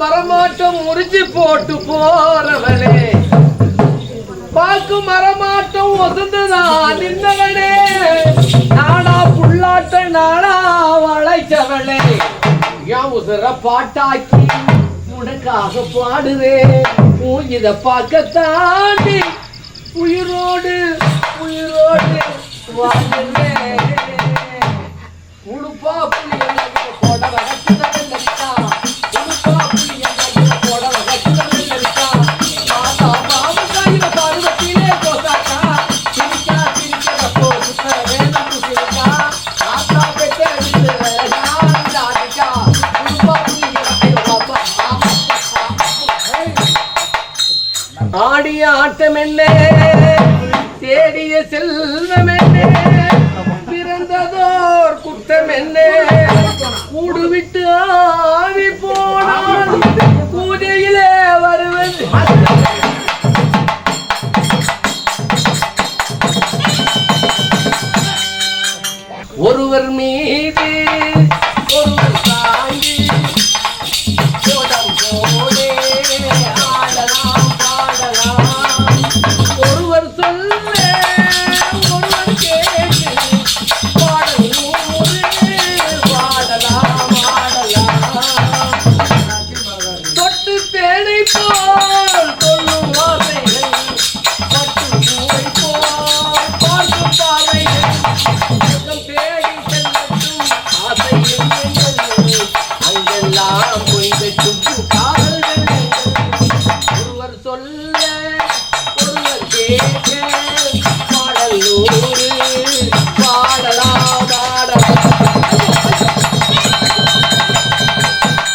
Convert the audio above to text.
மரமாட்டம் முறிஞ்சு போட்டு போறவளே பாக்கு மரமாட்டம் ஒதுந்துதான் நின்றவனே நாடா புள்ளாட்ட நாடா வளைச்சவளே என் உசுர பாட்டாக்கி உனக்காக பாடுறே இத பார்க்க தாண்டி உயிரோடு உயிரோடு வாழ்ந்தே உழுப்பா புள்ளி போட வகச்சுதா உழுப்பா புள்ளி போட வகச்சுதா மாதா மாமக்காயில பார்வத்திலே கோசாக்கா சிரிக்கா சிரிக்கிற போசுக்க வேணும் சிரிக்கா ஆத்தா பெற்ற உழுப்பா புள்ளி ஆடிய ஆட்டம் என்ன தேடிய செல்வம் என்ன பிறந்ததோர் குற்றம் என்ன கூடு விட்டு ஆவி போனால் பூஜையிலே வருவது ஒருவர் மீது